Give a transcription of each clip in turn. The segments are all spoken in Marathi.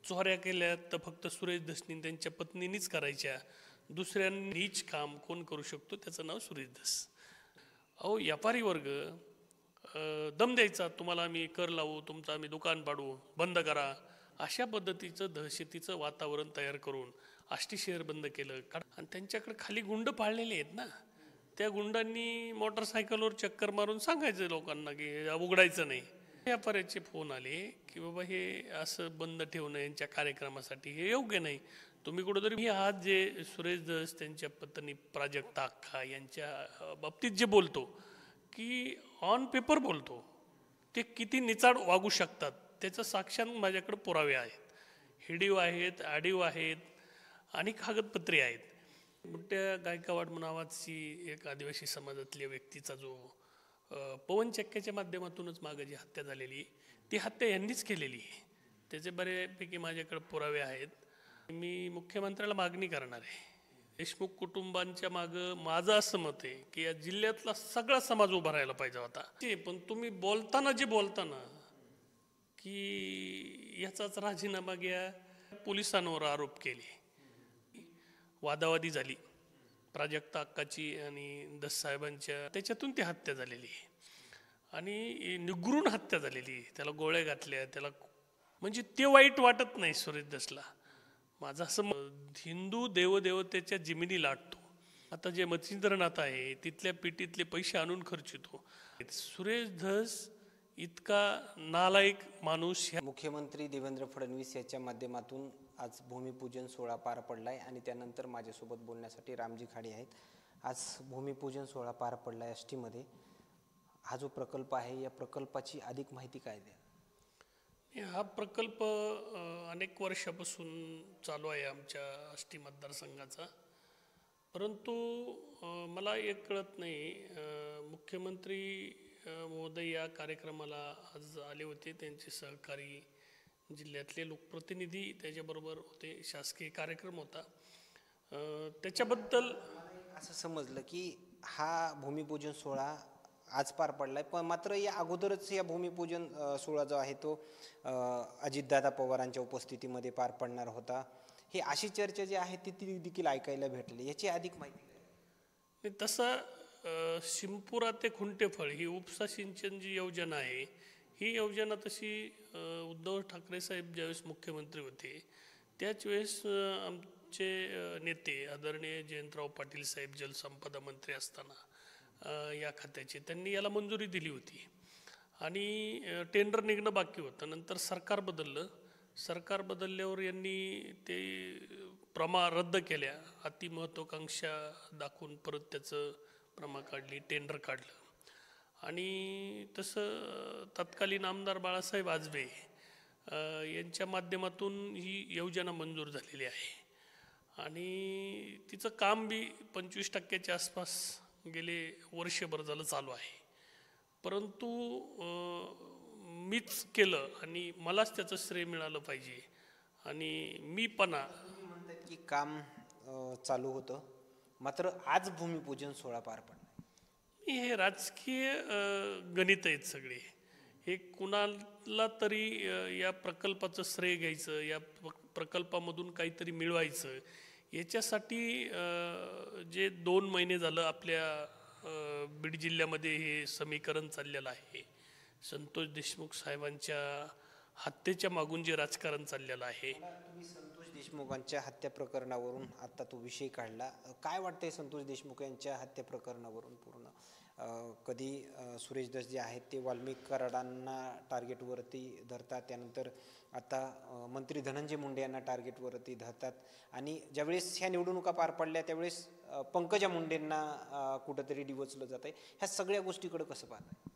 चोऱ्या केल्या तर फक्त सुरेश धसनी त्यांच्या पत्नीनीच करायच्या, दुसऱ्यांनीच काम कोण करू शकतो त्याचं नाव सुरेश धस. अहो व्यापारी वर्ग दम द्यायचा, तुम्हाला आम्ही कर लावू, तुमचं आम्ही दुकान पाडू, बंद करा, अशा पद्धतीचं दहशतीचं वातावरण तयार करून आष्टी शहर बंद केलं. आणि त्यांच्याकडे खाली गुंड पाळलेले आहेत ना, त्या गुंडांनी मोटरसायकलवर चक्कर मारून सांगायचं लोकांना की उघडायचं नाही. व्यापाऱ्याचे फोन आले की बाबा हे असं बंद ठेवणं यांच्या कार्यक्रमासाठी हे योग्य नाही, तुम्ही कुठंतरी मी आज जे सुरेश धस त्यांच्या पत्नी प्राजक्ता अक्का यांच्या बाबतीत जे बोलतो की ऑन पेपर बोलतो ते किती निचाड वागू शकतात त्याचं साक्षात माझ्याकडे पुरावे आहेत, हिडीव आहेत, आडीव आहेत आणि कागदपत्रे आहेत. मोठ्या गायकवाड नावाची एक आदिवासी समाजातल्या व्यक्तीचा जो पवन चक्क्याच्या माध्यमातूनच मागं जी हत्या झालेली ती हत्या यांनीच केलेली आहे, त्याचे बऱ्यापैकी माझ्याकडे पुरावे आहेत. मी मुख्यमंत्र्याला मागणी करणार आहे, देशमुख कुटुंबांच्या मागं माझं असं मत आहे की या जिल्ह्यातला सगळा समाज उभा राहायला पाहिजे होता. पण तुम्ही बोलताना की याचाच राजीनामा घ्या, पोलिसांवर आरोप केले, वादावादी झाली प्राजक्ता अक्काची आणि दस साहेबांच्या, त्याच्यातून ती हत्या झालेली आहे आणि निगरून हत्या झालेली, त्याला गोळ्या घातल्या त्याला, म्हणजे ते वाईट वाटत नाही सुरेश धसला. माझं असं हिंदू देवदेवतेच्या जिमिनी लाटतो. आता जे मच्छिंद्रनाथ आहे तिथल्या पिटीतले पैसे आणून खर्चितो. सुरेश धस इतका नालायक माणूस. मुख्यमंत्री देवेंद्र फडणवीस याच्या माध्यमातून आज भूमिपूजन सोहळा पार पडला आहे आणि त्यानंतर माझ्यासोबत बोलण्यासाठी रामजी खाडे आहेत. आज भूमिपूजन सोहळा पार पडला आहे आष्टीमध्ये. हा जो प्रकल्प आहे या प्रकल्पाची अधिक माहिती काय द्या? हा प्रकल्प अनेक वर्षापासून चालू आहे आमच्या आष्टी मतदारसंघाचा, परंतु मला एक कळत नाही, मुख्यमंत्री महोदय या कार्यक्रमाला आज आले होते, त्यांचे सहकारी जिल्ह्यातले लोकप्रतिनिधी त्याच्याबरोबर होते, शासकीय कार्यक्रम होता. त्याच्याबद्दल असं समजलं की हा भूमिपूजन सोहळा आज पार पडलाय, पण मात्र या अगोदरच या भूमिपूजन सोहळा जो आहे तो अजितदादा पवारांच्या उपस्थितीमध्ये पार पडणार होता. ही अशी चर्चा जी आहे ती देखील ऐकायला भेटली, याची अधिक माहिती? तसं शिंपुरा ते खुंटेफळ ही उपसा सिंचन जी योजना आहे, ही योजना तशी उद्धव ठाकरे साहेब ज्यावेळेस मुख्यमंत्री होते त्याच वेळेस आमचे नेते आदरणीय जयंतराव पाटील साहेब जलसंपदा मंत्री असताना या खात्याचे त्यांनी याला मंजुरी दिली होती आणि टेंडर निघणं बाकी होतं. नंतर सरकार बदललं, सरकार बदलल्यावर यांनी ते रद्द केल्या, अतिमहत्वाकांक्षा दाखवून परत त्याचं प्रमा काढली, टेंडर काढलं आणि तसं तत्कालीन आमदार बाळासाहेब आजबे यांच्या माध्यमातून ही योजना मंजूर झालेली आहे आणि तिचं काम बी 25% आसपास गेले वर्षभर झालं चालू आहे. परंतु मीच केलं आणि मलाच त्याचं श्रेय मिळालं पाहिजे आणि मीपणा म्हणतात की काम चालू होतं, मात्र आज भूमिपूजन सोहळा पार पडला. हे राजकीय गणित आहेत सगळे, हे कुणाला तरी या प्रकल्पाचं श्रेय घ्यायचं, या प्रकल्पामधून काहीतरी मिळवायचं, याच्यासाठी जे 2 महिने झालं आपल्या बीड जिल्ह्यामध्ये हे समीकरण चाललेलं आहे. संतोष देशमुख साहेबांच्या हत्येच्या मागून जे राजकारण चाललेलं आहे. तुम्ही संतोष देशमुखांच्या हत्या प्रकरणावरून आता तो विषय काढला, काय वाटतंय संतोष देशमुख यांच्या हत्या प्रकरणावरून? पूर्ण कधी सुरेश धस जे आहेत ते वाल्मिक कराडांना टार्गेटवरती धरतात, त्यानंतर आता मंत्री धनंजय मुंडे यांना टार्गेटवरती धरतात आणि ज्यावेळेस ह्या निवडणुका पार पडल्या त्यावेळेस पंकजा मुंडेंना कुठंतरी डिवचलं जात आहे. ह्या सगळ्या गोष्टीकडे कसं पाहताय?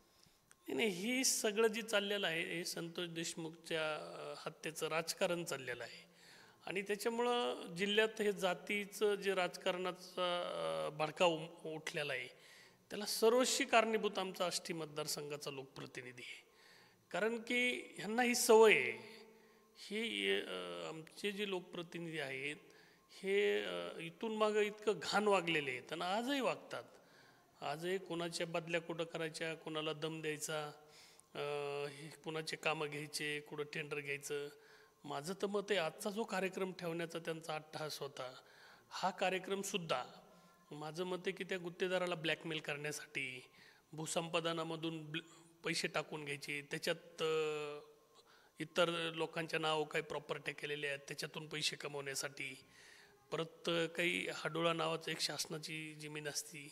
नाही, ही सगळं जे चाललेलं आहे हे संतोष देशमुखच्या हत्येचं राजकारण चाललेलं आहे आणि त्याच्यामुळं जिल्ह्यात हे जातीचं जे राजकारणाचा भडका उठलेला आहे त्याला सर्वस्वी कारणीभूत आमचा आष्टी मतदारसंघाचा लोकप्रतिनिधी आहे. कारण की ह्यांना ही सवय आहे, ही आमचे जे लोकप्रतिनिधी आहेत हे इथून मागं इतकं घाण वागलेले आहेत आणि आजही वागतात. आजही कोणाच्या बदल्या कुठं करायच्या, कोणाला दम द्यायचा, कुणाचे कामं घ्यायचे, कुठं टेंडर घ्यायचं. माझं तर मत आहे आजचा जो कार्यक्रम ठेवण्याचा त्यांचा अट्टहास होता, हा कार्यक्रमसुद्धा माझं मत आहे की त्या गुत्तेदाराला ब्लॅकमेल करण्यासाठी, भूसंपादनामधून पैसे टाकून घ्यायचे, त्याच्यात इतर लोकांच्या नाव काही प्रॉपर्ट्या केलेल्या आहेत त्याच्यातून पैसे कमवण्यासाठी, परत काही हाडोळा नावाचं एक शासनाची जमीन असती,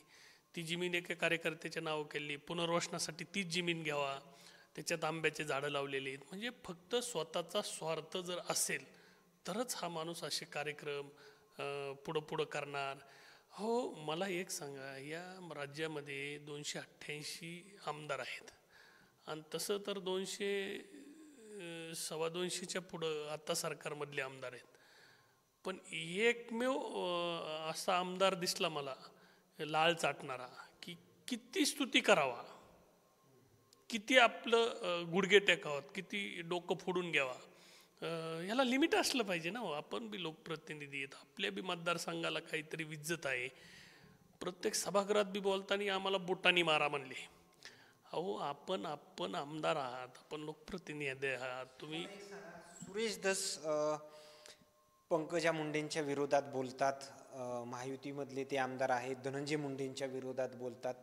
ती जमीन एका कार्यकर्त्याच्या नाव केली, पुनर्वसनासाठी तीच जमीन घ्यावा, त्याच्यात आंब्याचे झाडं लावलेले आहेत. म्हणजे फक्त स्वतःचा स्वार्थ जर असेल तरच हा माणूस असे कार्यक्रम पुढं करणार. हो, मला एक सांगा, या राज्यामध्ये 288 आमदार आहेत आणि तसं तर 200 सव्वा 200च्या पुढं आता सरकारमधले आमदार आहेत. पण एकमेव असा आमदार दिसला मला लाळ चाटणारा की किती स्तुती करावा, किती आपलं गुडघे टेकावत, किती डोकं फोडून घ्यावा. ह्याला लिमिट असलं पाहिजे ना. आपण बी लोकप्रतिनिधी आहेत, आपल्या बी मतदारसंघाला काहीतरी विज्जत आहे. प्रत्येक सभागृहात बी बोलताना आम्हाला बोटानी मारा म्हणले. अहो, आपण आमदार आहात, आपण लोकप्रतिनिधी आहात. तुम्ही सुरेश धस पंकजा मुंडेंच्या विरोधात बोलतात, महायुतीमधले ते आमदार आहेत, धनंजय मुंडेंच्या विरोधात बोलतात,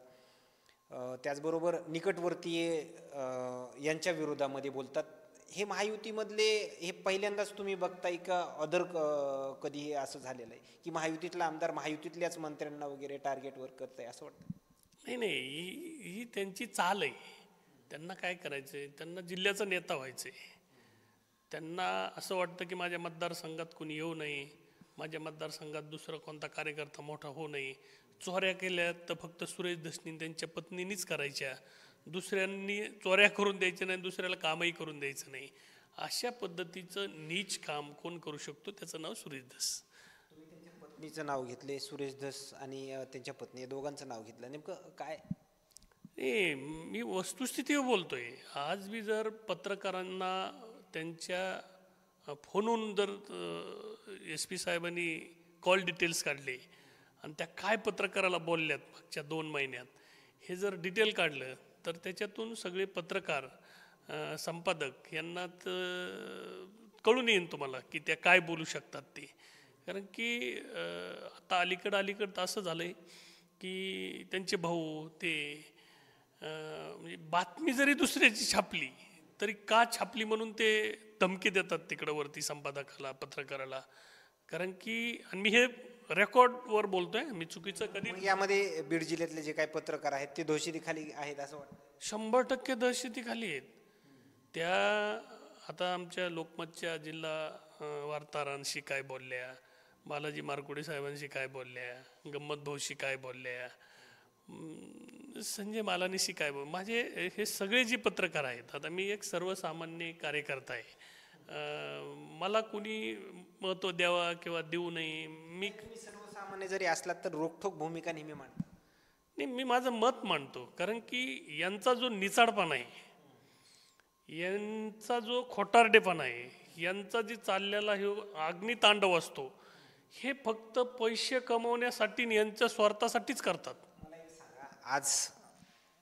त्याचबरोबर निकटवर्तीय यांच्या विरोधामध्ये बोलतात. हे महायुतीमधले हे पहिल्यांदाच तुम्ही बघताय का अदर कधी असं झालेलं आहे की महायुतीतला आमदार महायुतीतल्याच मंत्र्यांना वगैरे टार्गेटवर करत आहे असं वाटतं? नाही, ही त्यांची चाल आहे. त्यांना काय करायचं आहे, त्यांना जिल्ह्याचा नेता व्हायचं आहे. त्यांना असं वाटतं की माझ्या मतदारसंघात कोणी येऊ नये, माझ्या मतदारसंघात दुसरा कोणता कार्यकर्ता मोठा होऊ नये. चोऱ्या केल्या तर फक्त सुरेश धसनी त्यांच्या पत्नीनीच करायच्या, दुसऱ्यांनी चोऱ्या करून द्यायच्या नाही, दुसऱ्याला कामही करून द्यायचं नाही. अशा पद्धतीचं नीच काम कोण करू शकतो? त्याचं नाव सुरेश धस. तुम्ही त्यांच्या पत्नीचं नाव घेतले, सुरेश धस आणि त्यांच्या पत्नी दोघांचं नाव घेतलं, नेमकं काय? मी वस्तुस्थितीवर बोलतोय. आज बी जर पत्रकारांना त्यांच्या फोनवरून जर SP साहेबांनी कॉल डिटेल्स काढले आणि त्या काय पत्रकाराला बोलल्यात मागच्या 2 महिन्यात, हे जर डिटेल काढलं तर त्याच्यातून सगळे पत्रकार संपादक यांना कळून येईन तुम्हाला की त्या काय बोलू शकतात ते. कारण की आता अलीकडं असं झालं आहे की त्यांचे भाऊ ते म्हणजे बातमी जरी दुसऱ्याची छापली तरी का छापली म्हणून ते धमकी देतात तिकडं वरती संपादकाला, पत्रकाराला. कारण की आणि मी हे रेकॉर्डवर बोलतोय, मी चुकीचं कधी. यामध्ये बीड जिल्ह्यातले जे काही पत्रकार आहेत ते दहशतीखाली आहेत असं वाटतं? 100% दहशतीखाली आहेत. त्या आता आमच्या लोकमतच्या जिल्हा वार्ताहरांशी काय बोलल्या, बालाजी मारकुडे साहेबांशी काय बोलल्या, गंमत भाऊशी काय बोलल्या, संजय मालानीशी काय माझे हे सगळे जे पत्रकार आहेत. आता मी एक सर्वसामान्य कार्यकर्ता आहे, मला कुणी महत्त्व द्यावा किंवा देऊ नये, मी सर्वसामान्य जरी असला तर रोखठोक भूमिका नेहमी मांडतो. नाही, मी माझं मत मांडतो. कारण की यांचा जो निचाडपणा आहे, यांचा जो खोटारडेपणा आहे, यांचा जे चाललेला हे अग्नितांडव असतो, हे फक्त पैसे कमवण्यासाठी यांच्या स्वार्थासाठीच करतात. आज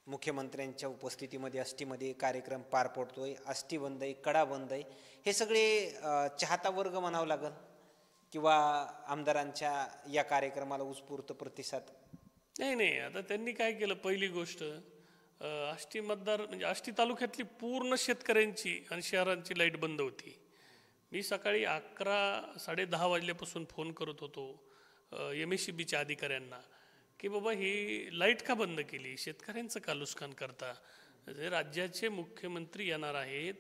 मुख्यमंत्र्यांच्या उपस्थितीमध्ये आष्टीमध्ये कार्यक्रम पार पडतोय, आष्टी बंद आहे, कडा बंद आहे, हे सगळे चाहता वर्ग म्हणावं लागेल किंवा आमदारांच्या या कार्यक्रमाला उत्स्फूर्त प्रतिसाद? नाही, आता त्यांनी काय केलं, पहिली गोष्ट आष्टी मतदार म्हणजे आष्टी तालुक्यातली पूर्ण शेतकऱ्यांची आणि शहरांची लाईट बंद होती. मी सकाळी 11-10:30 वाजल्यापासून फोन करत होतो MSEBच्या अधिकाऱ्यांना की बाबा ही लाईट का बंद केली, शेतकऱ्यांचं का नुकसान करता, राज्याचे मुख्यमंत्री येणार आहेत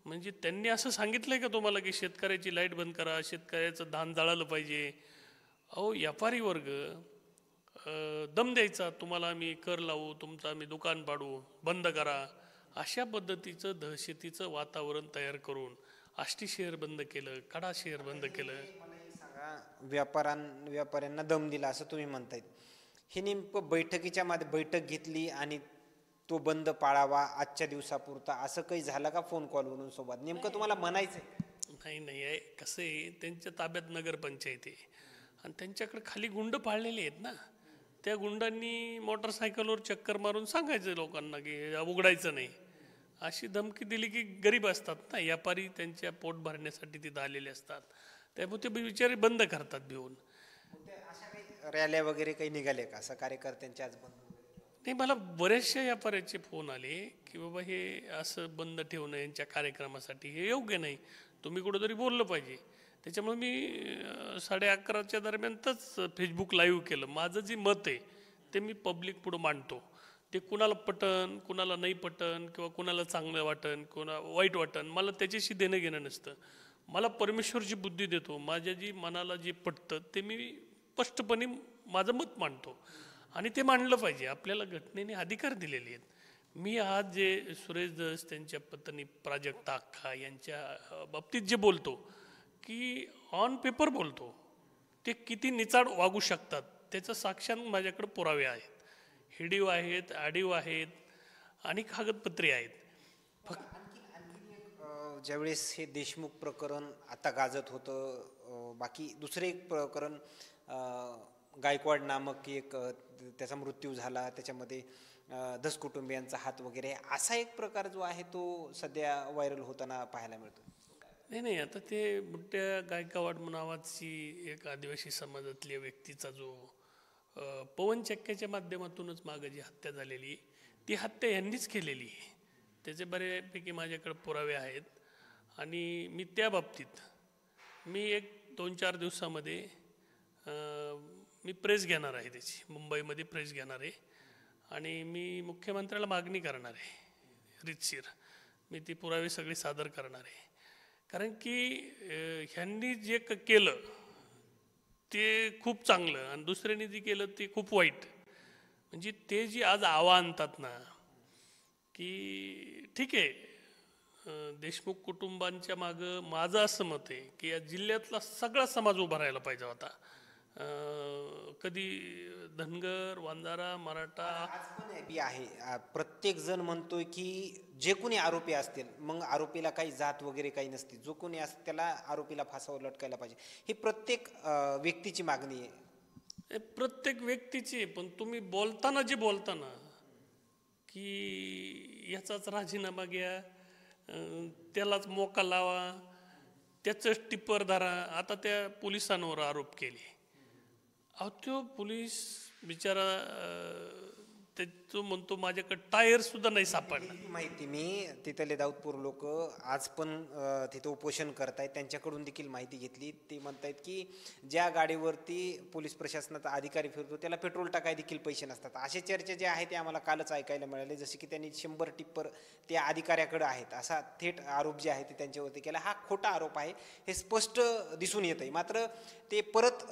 म्हणजे त्यांनी असं सांगितलंय का तुम्हाला की शेतकऱ्याची लाईट बंद करा, शेतकऱ्याचं धान जाळलं पाहिजे? अहो, व्यापारी वर्ग दम द्यायचा, तुम्हाला आम्ही कर लावू, तुमचं आम्ही दुकान पाडू, बंद करा, अशा पद्धतीचं दहशतीचं वातावरण तयार करून आष्टी शहर बंद केलं, कडा शहर बंद केलं. सांगा, व्यापाऱ्यांना दम दिला असं तुम्ही म्हणतायत, हे नेमकं बैठकीच्या मध्ये बैठक घेतली आणि तो बंद पाळावा आजच्या दिवसापुरता असं काही झालं का फोन कॉलवरून सोबत? नेमकं तुम्हाला म्हणायचं नाही आहे. कसं आहे, त्यांच्या ताब्यात नगरपंचायत आहे आणि त्यांच्याकडे खाली गुंड पाळलेले आहेत ना. त्या गुंडांनी मोटरसायकलवर चक्कर मारून सांगायचं लोकांना की उघडायचं नाही. अशी धमकी दिली की गरीब असतात ना, व्यापारी त्यांच्या पोट भरण्यासाठी तिथं आलेले असतात, त्यामुळे ते बिचारे बंद करतात भिवून. अशा काही रॅल्या वगैरे काही निघाले का असं कार्यकर्त्यांच्या आज बंद? नाही, मला बरेचशा व्यापाऱ्याचे फोन आले की बाबा हे असं बंद ठेवणं यांच्या कार्यक्रमासाठी हे योग्य नाही, तुम्ही कुठंतरी बोललं पाहिजे. त्याच्यामुळे मी 11:30च्या दरम्यानच फेसबुक लाईव्ह केलं. माझं जे मत आहे ते मी पब्लिक पुढं मांडतो. ते कुणाला पटन, कुणाला नाही पटन, किंवा कुणाला चांगलं वाटन, कुणा वाईट वाटन, मला त्याच्याशी देणं घेणं नसतं. मला परमेश्वर जी बुद्धी देतो, माझ्या जी मनाला जे पटतं ते मी स्पष्टपणे माझं मत मांडतो, आणि ते मांडलं पाहिजे. आपल्याला घटनेने अधिकार दिलेले आहेत. मी आज जे सुरेश धस, त्यांच्या पत्नी प्राजक्ता अक्का यांच्या बाबतीत जे बोलतो, की ऑन पेपर बोलतो, ते किती निचाड वागू शकतात त्याचं साक्षात माझ्याकडे पुरावे आहेत. हिडीव आहेत, आडीव आहेत आणि कागदपत्रे आहेत. ज्यावेळेस हे देशमुख प्रकरण आता गाजत होतं, बाकी दुसरे एक प्रकरण गायकवाड नामक एक त्याचा मृत्यू झाला, त्याच्यामध्ये धस कुटुंबियांचा हात वगैरे, असा एक प्रकार जो आहे तो सध्या व्हायरल होताना पाहायला मिळतो. नाही, आता ते बुट्ट्या गायकवाड नावाची एक आदिवासी समाजातल्या व्यक्तीचा जो पवन चक्क्याच्या माध्यमातूनच मागं जी हत्या झालेली, ती हत्या यांनीच केलेली आहे. त्याचे बऱ्यापैकी माझ्याकडे पुरावे आहेत, आणि मी त्या बाबतीत एक 2-4 दिवसामध्ये मी प्रेस घेणार आहे, त्याची मुंबईमध्ये प्रेस घेणार आहे, आणि मी मुख्यमंत्र्याला मागणी करणार आहे रीतशीर. मी ती पुरावे सगळे सादर करणार आहे. कारण की ह्यांनी जे केलं ते खूप चांगलं, आणि दुसऱ्यांनी जे केलं ते खूप वाईट. म्हणजे ते जी आज आवा आणतात ना, की ठीक आहे, देशमुख कुटुंबांच्या मागं माझं असं मत आहे की या जिल्ह्यातला सगळा समाज उभा राहायला पाहिजे होता. कधी धनगर, वंजारा, मराठा, आज पण बी आहे. प्रत्येक जण म्हणतोय की जे कोणी आरोपी असतील, मग आरोपीला काही जात वगैरे काही नसते, जो कोणी असते त्याला आरोपीला फासावर लटकायला पाहिजे, ही प्रत्येक व्यक्तीची मागणी आहे. प्रत्येक व्यक्तीची. पण तुम्ही बोलताना जे बोलताना की याचाच राजीनामा घ्या, त्यालाच मोका लावा, त्याचंच टिप्पर धरा, आता त्या पोलिसांवर आरोप केले. अहो, तो पोलीस बिचारा तो म्हणतो माझ्याकडे टायर सुद्धा नाही सापडला. माहिती मी तिथले दाऊदपूर लोक आज पण तिथं उपोषण करतायत, त्यांच्याकडून देखील माहिती घेतली. ते म्हणतायत की ज्या गाडीवरती पोलीस प्रशासनाचा अधिकारी फिरतो त्याला पेट्रोल टाकाय देखील पैसे नसतात. असे चर्चा जे आहे ते आम्हाला कालच ऐकायला मिळाले, जसे की त्यांनी 100 टिप्पर त्या अधिकाऱ्याकडे आहेत, असा थेट आरोप जे आहे ते त्यांच्यावरती केला. हा खोटा आरोप आहे, हे स्पष्ट दिसून येत आहे. मात्र ते परत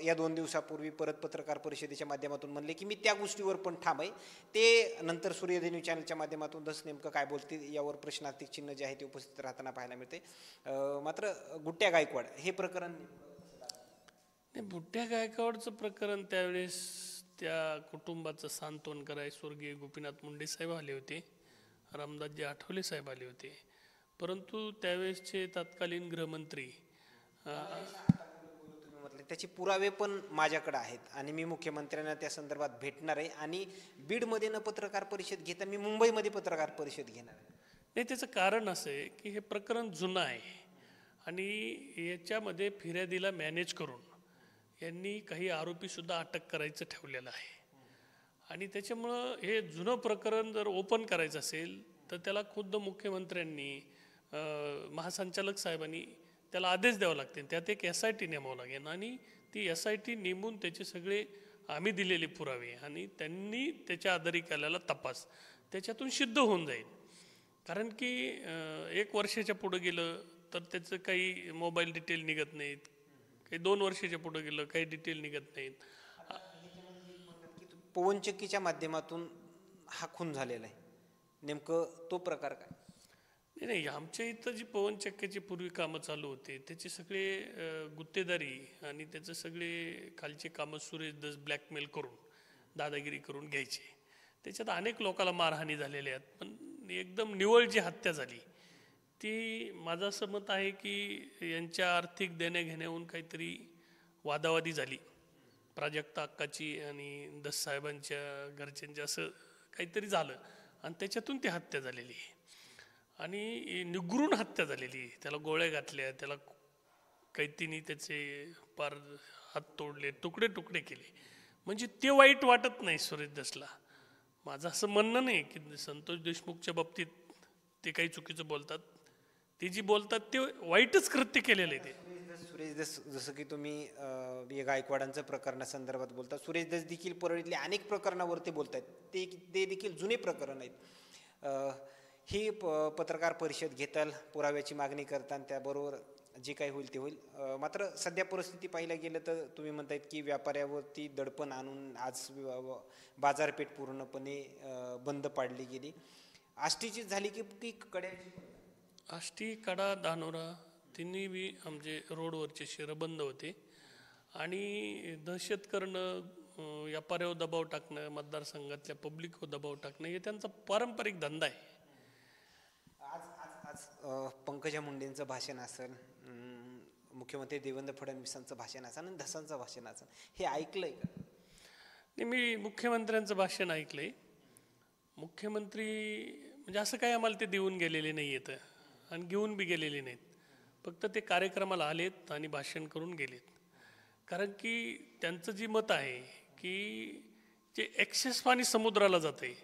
या 2 दिवसापूर्वी परत पत्रकार परिषदेच्या माध्यमातून म्हणले की मी त्या गोष्टीवर पण ठाम आहे. ते नंतर सूर्योदय न्यूज चॅनलच्या माध्यमातून धस नेमकं काय बोलते यावर प्रश्नार्थक चिन्ह जे आहे ते उपस्थित राहताना पाहायला मिळते. मात्र बुट्ट्या गायकवाड हे प्रकरण, बुट्ट्या गायकवाडचं प्रकरण, त्यावेळेस त्या कुटुंबाचं सांत्वन कराय स्वर्गीय गोपीनाथ मुंडे साहेब आले होते, रामदासजी आठवले साहेब आले होते, परंतु त्यावेळेसचे तत्कालीन गृहमंत्री, त्याचे पुरावे पण माझ्याकडे आहेत आणि मी मुख्यमंत्र्यांना त्या संदर्भात भेटणार आहे, आणि बीडमध्ये न पत्रकार परिषद घेता मी मुंबईमध्ये पत्रकार परिषद घेणार आहे. नाही, त्याचं कारण असं आहे की हे प्रकरण जुनं आहे, आणि याच्यामध्ये फिर्यादीला मॅनेज करून यांनी काही आरोपीसुद्धा अटक करायचं ठेवलेलं आहे. आणि त्याच्यामुळं हे जुनं प्रकरण जर ओपन करायचं असेल तर त्याला खुद्द मुख्यमंत्र्यांनी, महासंचालक साहेबांनी त्याला आदेश द्यावा लागते. त्यात एक SIT नेमावं लागेल, आणि ती SIT नेमून त्याचे सगळे आम्ही दिलेले पुरावे आणि त्यांनी त्याच्या आधारे केलेला तपास त्याच्यातून सिद्ध होऊन जाईल. कारण की 1 वर्षाच्या पुढं गेलं तर त्याचं काही मोबाईल डिटेल निघत नाहीत, काही 2 वर्षाच्या पुढं गेलं काही डिटेल निघत नाहीत. पवन चक्कीच्या माध्यमातून हा खून झालेला आहे, नेमकं तो प्रकार काय? नाही, आमच्या इथं जी पवन चक्क्याची पूर्वी कामं चालू होते त्याचे सगळे गुत्तेदारी आणि त्याचं सगळे खालचे कामं सुरेश धस ब्लॅकमेल करून, दादागिरी करून घ्यायचे. त्याच्यात अनेक लोकांना मारहाणी झालेल्या आहेत, पण एकदम निव्वळ जी हत्या झाली ती, माझं असं मत आहे की यांच्या आर्थिक देण्याघेण्याहून काहीतरी वादावादी झाली, प्राजक्ता अक्काची आणि धस साहेबांच्या घरच्यांच्या, असं काहीतरी झालं आणि त्याच्यातून ती हत्या झालेली आहे. आणि निगरून हत्या झालेली, त्याला गोळ्या घातल्या, त्याला कैतीने त्याचे पार हात तोडले, तुकडे तुकडे केले. म्हणजे ते वाईट वाटत नाही सुरेश धसला. माझं असं म्हणणं नाही की संतोष देशमुखच्या बाबतीत ते काही चुकीचं बोलतात, ते जी बोलतात ते वाईटच कृत्य केलेलं आहे. ते सुरेश दस जसं की तुम्ही गायकवाडांचं प्रकरणासंदर्भात बोलता, सुरेश दस देखील परळीतल्या अनेक प्रकरणावरती बोलत आहेत. ते देखील जुने प्रकरण आहेत. ही पत्रकार परिषद घेताल, पुराव्याची मागणी करताना त्याबरोबर जे काही होईल ते होईल. मात्र सध्या परिस्थिती पाहायला गेलं तर तुम्ही म्हणतायत की व्यापाऱ्यावरती दडपण आणून आज बाजारपेठ पूर्णपणे बंद पाडली गेली. आष्टीची झाली की कड्याची? आष्टी, कडा, धानोरा तिन्ही बी आमचे रोडवरचे शहरं बंद होते. आणि दहशत करणं, व्यापाऱ्यावर दबाव टाकणं, मतदारसंघातल्या पब्लिकवर दबाव टाकणं हे त्यांचा पारंपरिक धंदा आहे. आज आज आज पंकजा मुंडेंचं भाषण असेल, मुख्यमंत्री देवेंद्र फडणवीसांचं भाषण असेल आणि धसांचं भाषण असेल, हे ऐकलंय का? नाही, मी मुख्यमंत्र्यांचं भाषण ऐकलंय. मुख्यमंत्री म्हणजे असं काही आम्हाला ते देऊन गेलेले नाही आहेत आणि घेऊन बी गेलेले नाहीत. फक्त ते कार्यक्रमाला आलेत आणि भाषण करून गेलेत. कारण की त्यांचं जी मत आहे की जे एक्सेस पाणी समुद्राला जातं आहे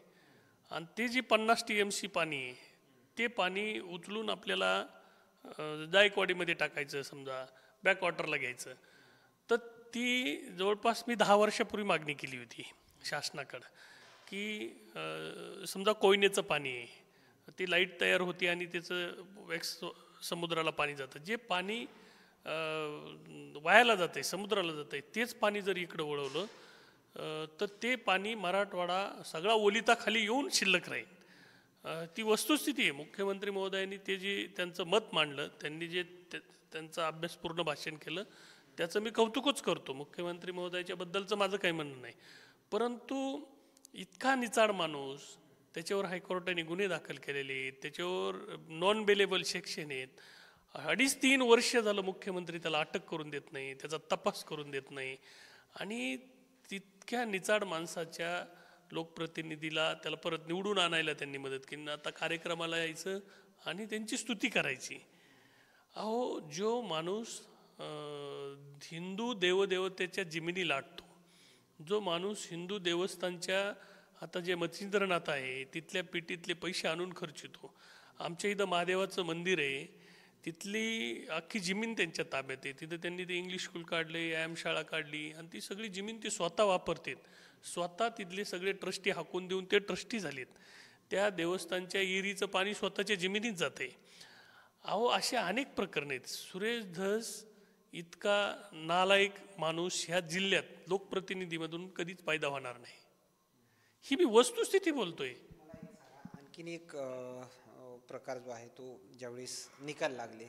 आणि ते जी 50 TMC पाणी आहे ते पाणी उचलून आपल्याला जायकवाडीमध्ये टाकायचं, समजा बॅकवॉटरला घ्यायचं, तर ती जवळपास मी 10 वर्षापूर्वी मागणी केली होती शासनाकडं की समजा कोयनेचं पाणी आहे, ती लाईट तयार होती आणि त्याचं समुद्राला पाणी जातं. जे पाणी वायाला जातं आहे, समुद्राला जातं आहे, तेच पाणी जर इकडं वळवलं तर ते पाणी मराठवाडा सगळा ओलिताखाली येऊन शिल्लक राहील. ती वस्तुस्थिती आहे. मुख्यमंत्री महोदयांनी ते जे त्यांचं मत मांडलं, त्यांनी जे त्यांचं अभ्यासपूर्ण भाषण केलं, त्याचं मी कौतुकच करतो. मुख्यमंत्री महोदयाच्याबद्दलचं माझं काही म्हणणं नाही. परंतु इतका निचाड माणूस, त्याच्यावर हायकोर्टाने गुन्हे दाखल केलेले आहेत, त्याच्यावर नॉन बेलेबल सेक्शन आहेत, 2.5-3 वर्ष झालं मुख्यमंत्री त्याला अटक करून देत नाही, त्याचा तपास करून देत नाही. आणि तितक्या निचाड माणसाच्या लोकप्रतिनिधीला त्याला परत निवडून आणायला त्यांनी मदत केली. आता कार्यक्रमाला यायचं आणि त्यांची स्तुती करायची. अहो, जो माणूस हिंदू देवदेवतेच्या जिमिनी लाटतो, जो माणूस हिंदू देवस्थानच्या आता जे मच्छिंद्रनाथ आहे तिथल्या पेटीतले पैसे आणून खर्चितो. आमच्या इथं महादेवाचं मंदिर आहे, तिथली अख्खी जमीन त्यांच्या ताब्यात आहे. तिथं त्यांनी ते इंग्लिश स्कूल काढले, व्यायामशाळा काढली आणि ती सगळी जमीन ते स्वतः वापरतात. स्वतः तिथले सगळे ट्रस्टी हाकून देऊन ते ट्रस्टी झालेत. त्या देवस्थानच्या इरीचं पाणी स्वतःच्या जमिनीत जाते. अहो, असे अनेक प्रकरण आहेत. सुरेश धस इतका नालायक माणूस ह्या जिल्ह्यात लोकप्रतिनिधीमधून कधीच पैदा होणार नाही. ही मी वस्तुस्थिती बोलतोय. आणखीन एक प्रकार जो आहे तो ज्यावेळेस निकाल लागले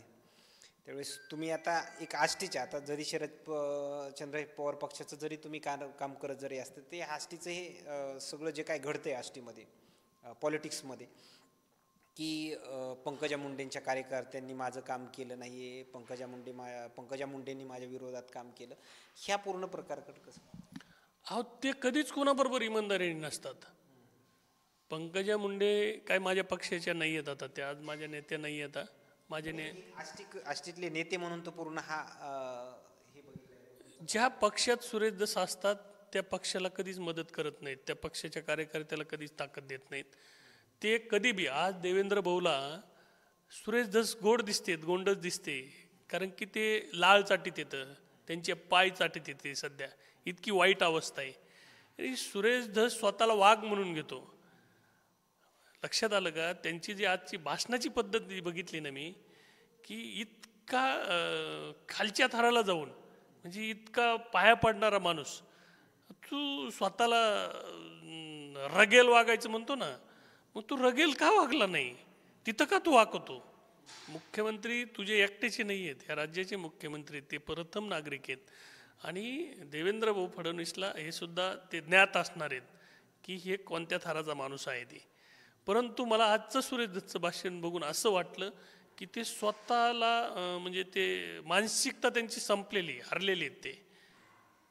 त्यावेळेस तुम्ही आता एक आष्टीच्या, आता जरी शरदचंद्र पवार पक्षाचं जरी तुम्ही काम करत जरी असतं, ते आष्टीचं हे सगळं जे काय घडतंय आष्टीमध्ये पॉलिटिक्समध्ये की पंकजा मुंडेंच्या कार्यकर्त्यांनी माझं काम केलं नाही आहे, पंकजा मुंडेंनी माझ्या विरोधात काम केलं, ह्या पूर्ण प्रकारकडे कसं? अहो, ते कधीच कोणाबरोबर इमानदारीने नसतात. पंकजा मुंडे काय माझ्या पक्षाच्या नाही आहेत, आता त्या आज माझ्या नेत्या नाही आहेत. आष्टीतले नेते म्हणून तो पूर्ण हा ज्या पक्षात सुरेश धस असतात त्या पक्षाला कधीच मदत करत नाहीत, त्या पक्षाच्या कार्यकर्त्याला कधीच ताकद देत नाहीत. ते कधी बी, आज देवेंद्र भाऊला सुरेश धस गोड दिसतेत, गोंडच दिसते, कारण की ते लाळ चाटीत येतं, त्यांचे पाय चाटीत येते. सध्या इतकी वाईट अवस्था आहे. सुरेश धस स्वतःला वाघ म्हणून घेतो. लक्षात आलं का? त्यांची जी आजची भाषणाची पद्धत बघितली ना मी, की इतका खालच्या थराला जाऊन, म्हणजे इतका पाया पडणारा माणूस, तू स्वतःला रगेल वागायचं म्हणतो ना, मग तू रगेल का वागला नाही? तिथं का तू वागतो? मुख्यमंत्री तुझे एकट्याचे नाही आहेत, या राज्याचे मुख्यमंत्री, ते प्रथम नागरिक आहेत. आणि देवेंद्र भाऊ फडणवीसला हे सुद्धा ते ज्ञात असणार आहेत की हे कोणत्या थराचा माणूस आहे ते. परंतु मला आजचं सुरेश धसचं भाषण बघून असं वाटलं की ते स्वतःला म्हणजे ते मानसिकता त्यांची संपलेली, हरलेली आहेत.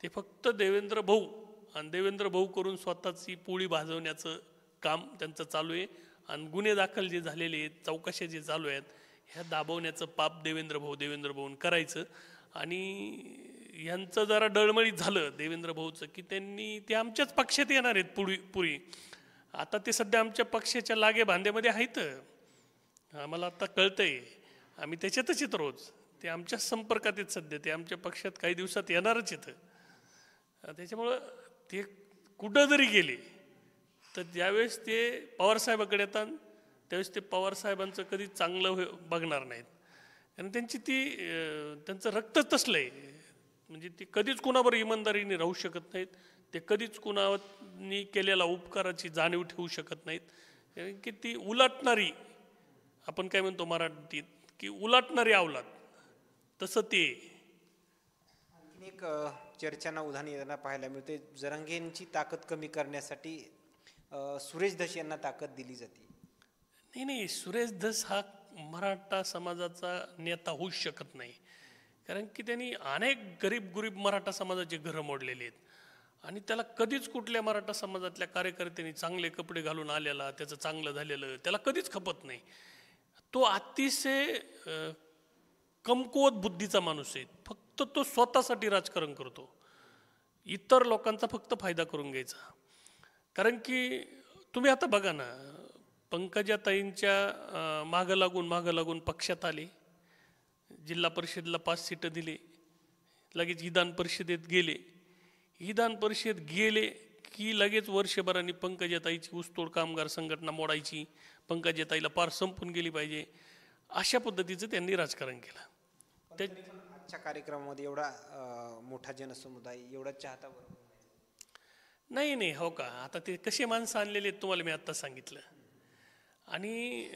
ते फक्त देवेंद्र भाऊ आणि देवेंद्र भाऊ करून स्वतःची पोळी भाजवण्याचं काम त्यांचं चालू आहे. आणि गुन्हे दाखल जे झालेले आहेत, चौकशा जे चालू आहेत, ह्या दाबवण्याचं पाप देवेंद्र भाऊन करायचं. आणि यांचं जरा डळमळीत झालं देवेंद्र भाऊचं की त्यांनी ते आमच्याच पक्षात येणार आहेत पुरी. आता ते सध्या आमच्या पक्षाच्या लागे भांड्यामध्ये आहेत, आम्हाला आता कळतंय, आम्ही त्याच्यातच येतो रोज. ते आमच्याच संपर्कात आहेत सध्या, ते आमच्या पक्षात काही दिवसात येणारच येतं. त्याच्यामुळं ते कुठं जरी गेले तर ज्यावेळेस ते पवारसाहेबाकडे येतात त्यावेळेस ते पवारसाहेबांचं कधी चांगलं बघणार नाहीत. कारण त्यांचं रक्त तसलं आहे, म्हणजे ते कधीच कुणावर इमानदारीने राहू शकत नाहीत. ते कधीच कुणानी केलेल्या उपकाराची जाणीव ठेवू शकत नाहीत. कारण की ती उलटणारी, आपण काय म्हणतो मराठीत की उलटणारी अवलाद, तसं ते. आणखीन एक चर्चांना उधाण येताना पाहायला मिळते, जरांगेंची ताकद कमी करण्यासाठी सुरेश धस यांना ताकद दिली जाते. नाही, सुरेश धस हा मराठा समाजाचा नेता होऊच शकत नाही. कारण की त्यांनी अनेक गरीब मराठा समाजाचे घरं मोडलेले आहेत आणि त्याला कधीच कुठल्या मराठा समाजातल्या कार्यकर्त्यांनी चांगले कपडे घालून आलेला, त्याचं चांगलं झालेलं त्याला कधीच खपत नाही. तो अतिशय कमकुवत बुद्धीचा माणूस आहे. फक्त तो स्वतःसाठी राजकारण करतो, इतर लोकांचा फक्त फायदा करून घ्यायचा. कारण की तुम्ही आता बघा ना, पंकजाताईंच्या मागं लागून पक्षात आले, जिल्हा परिषदेला 5 सीटं दिले, लगेच विधान परिषदेत गेले. विधान परिषद गेले की लगेच वर्षभराने पंकजाताईची ऊसतोड कामगार संघटना मोडायची, पंकजाताईला पार संपून गेली पाहिजे, अशा पद्धतीचं त्यांनी राजकारण केलं. आजच्या कार्यक्रमामध्ये एवढा मोठा जनसमुदाय, एवढा चाहता वर्ग नाही, हो का, आता ते कसे माणसं आणलेले आहेत तुम्हाला मी आत्ता सांगितलं. आणि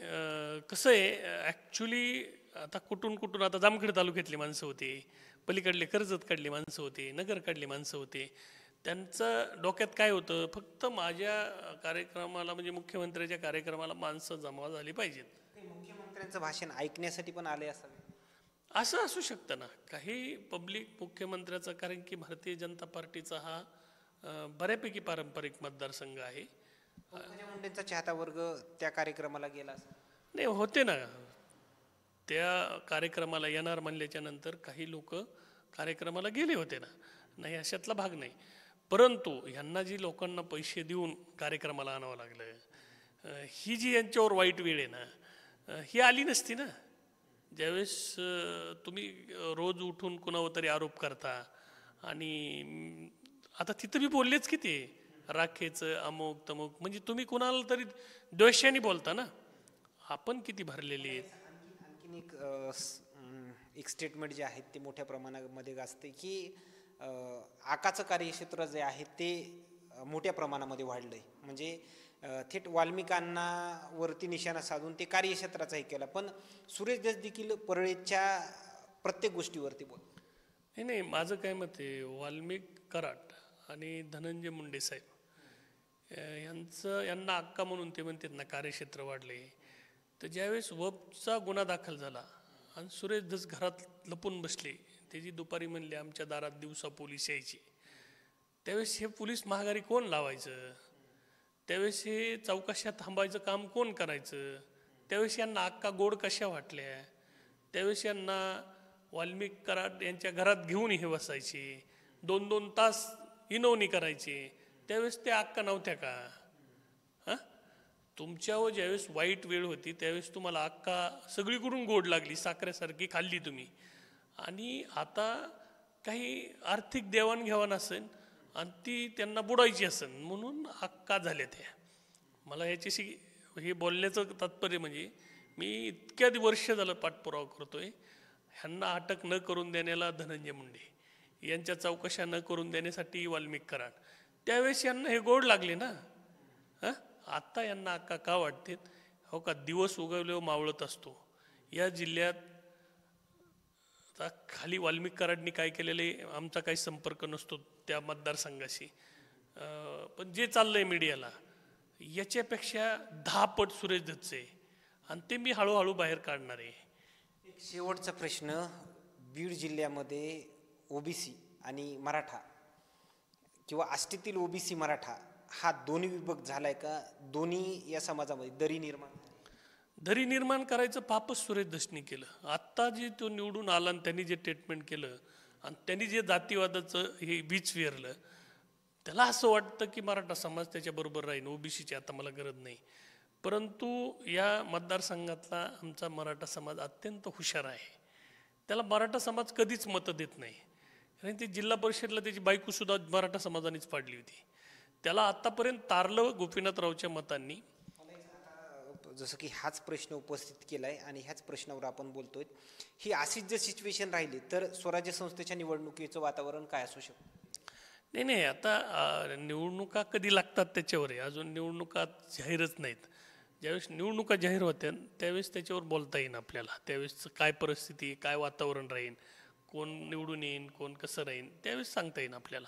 कसं आहे ॲक्च्युली, आता कुठून आता जामखेड तालुक्यातली माणसं होते, पलीकडले कर्जत काढली माणसं होते, नगर काढली माणसं होते. त्यांचं डोक्यात काय होतं, फक्त माझ्या कार्यक्रमाला म्हणजे मुख्यमंत्र्याच्या कार्यक्रमाला माणसं जमा झाली पाहिजेत. मुख्यमंत्र्यांचं भाषण ऐकण्यासाठी पण आले असावे, असं असू शकतं ना. काही पब्लिक मुख्यमंत्र्याचा, कारण की भारतीय जनता पार्टीचा हा बऱ्यापैकी पारंपरिक मतदारसंघ आहे. मुंडेंचा चाहता वर्ग त्या कार्यक्रमाला गेला असेल. नाही, होते ना, त्या कार्यक्रमाला येणार म्हणल्याच्या नंतर काही लोक कार्यक्रमाला गेले होते ना, नाही अशातला भाग नाही. परंतु ह्यांना जी लोकांना पैसे देऊन कार्यक्रमाला आणावं लागलं, ही जी यांच्यावर वाईट वेळ आहे ना, ही आली नसती ना. ज्यावेळेस तुम्ही रोज उठून कुणावर तरी आरोप करता, आणि आता तिथं मी बोललेच की ते राखेचं अमुक तमुक, म्हणजे तुम्ही कुणाला तरी द्वेषाने बोलता ना. आपण किती भरलेले आहेत. आणखीन एक स्टेटमेंट जे आहे ते मोठ्या प्रमाणामध्ये गाजते की आकाचं कार्यक्षेत्र जे आहे ते मोठ्या प्रमाणामध्ये वाढलंय. म्हणजे थेट वाल्मिकांना वरती निशाणा साधून ते कार्यक्षेत्राचाही केला. पण सुरेश धस देखील परळीच्या प्रत्येक गोष्टीवरती बोलतो. नाही, माझं काय मत आहे, वाल्मिक कराड आणि धनंजय मुंडे साहेब यांना अक्का म्हणून ते म्हणतात ना कार्यक्षेत्र वाढले. तर ज्यावेळेस वबचा गुन्हा दाखल झाला आणि सुरेश धस घरात लपून बसले, त्याची दुपारी म्हणले आमच्या दारात दिवसा पोलीस यायची, त्यावेळेस हे पोलीस महागारी कोण लावायचं, त्यावेळेस हे चौकशा थांबायचं काम कोण करायचं, त्यावेळेस यांना अक्का गोड कशा वाटल्या, त्यावेळेस यांना वाल्मिक कराड यांच्या घरात घेऊन हे बसायचे, 2-2 तास इनवणी करायचे, त्यावेळेस ते अक्का नव्हत्या का? तुमच्यावर ज्यावेळेस वाईट वेळ होती त्यावेळेस तुम्हाला अक्का सगळीकडून गोड लागली, साखरेसारखी खाल्ली तुम्ही. आणि आता काही आर्थिक देवाणघेवाण असेल आणि ती त्यांना बुडायची असेल म्हणून अक्का झाल्या त्या. मला ह्याच्याशी हे बोलण्याचं तात्पर्य म्हणजे मी इतक्या वर्ष झालं पाठपुरावा करतोय, ह्यांना अटक न करून देण्याला धनंजय मुंडे, यांच्या चौकशा न करून देण्यासाठी वाल्मिक कराड, त्यावेळेस यांना हे गोड लागले ना. आत्ता यांना अक्का का वाटते? हो का, दिवस उगवल्यावर मावळत असतो. या जिल्ह्यात आता खाली वाल्मिक कराडनी काय केलेले, आमचा काही संपर्क नसतो त्या मतदारसंघाशी, पण जे चाललंय मीडियाला याच्यापेक्षा 10 पट सुरेश धसचे, आणि ते मी हळूहळू बाहेर काढणार आहे. एक शेवटचा प्रश्न, बीड जिल्ह्यामध्ये ओबीसी आणि मराठा किंवा आष्टीतील ओबीसी मराठा हा दोन्ही विभक्त झालाय का? दोन्ही या समाजामध्ये दरी निर्माण करायचं पापच सुरेश दसनी केलं. आत्ता जे तो निवडून आला आणि त्यांनी जे ट्रीटमेंट केलं आणि त्यांनी जे जातीवादाचं हे बीच विरलं, त्याला असं वाटतं की मराठा समाज त्याच्याबरोबर राहील, ओबीसीची आता मला गरज नाही. परंतु या मतदारसंघातला आमचा मराठा समाज अत्यंत हुशार आहे. त्याला मराठा समाज कधीच मतं देत नाही. कारण ते जिल्हा परिषदला त्याची बायकोसुद्धा मराठा समाजानेच पाडली होती. त्याला आत्तापर्यंत तारलं गोपीनाथरावच्या मतांनी. जसं की हाच प्रश्न उपस्थित केलाय आणि ह्याच प्रश्नावर आपण बोलतोय. ही अशीच जर सिच्युएशन राहिली तर स्वराज्य संस्थेच्या निवडणुकीचं वातावरण काय असू शकतं? नाही, आता निवडणुका कधी लागतात त्याच्यावर आहे. अजून निवडणुका जाहीरच नाहीत. ज्यावेळेस निवडणुका जाहीर होत्या त्यावेळेस त्याच्यावर बोलता येईन आपल्याला. त्यावेळेस काय परिस्थिती, काय वातावरण राहील, कोण निवडून येईन, कोण कसं राहीन, त्यावेळेस सांगता येईन आपल्याला.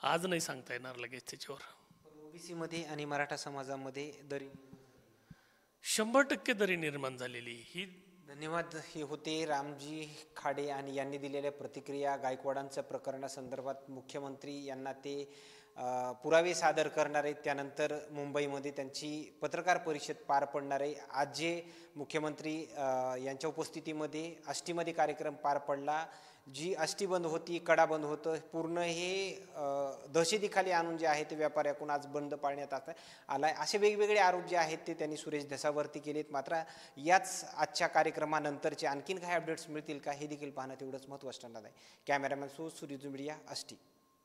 आज नाही सांगता येणार लगेच त्याच्यावर. ओबीसी मध्ये आणि मराठा समाजामध्ये दरी 100% दरी निर्माण झालेली ही. धन्यवाद. हे होते रामजी खाडे आणि यांनी दिलेल्या प्रतिक्रिया. गायकवाडांच्या प्रकरणासंदर्भात मुख्यमंत्री यांना ते पुरावे सादर करणार आहेत. त्यानंतर मुंबईमध्ये त्यांची पत्रकार परिषद पार पडणार आहे. आज जे मुख्यमंत्री यांच्या उपस्थितीमध्ये आष्टीमध्ये कार्यक्रम पार पडला. जी आष्टी बंद होती, कडा बंद होतं, पूर्ण हे दहशतीखाली आणून जे आहे ते व्यापाऱ्याकडून आज बंद पाडण्यात आलाय. असे वेगवेगळे आरोप जे आहेत ते त्यांनी सुरेश धसावरती केलेत. मात्र याच आजच्या कार्यक्रमानंतरचे आणखीन काही अपडेट्स मिळतील का हे देखील पाहणं तेवढंच महत्त्वाचं ठरणार आहे. Cameraman Suresh media, Ashti.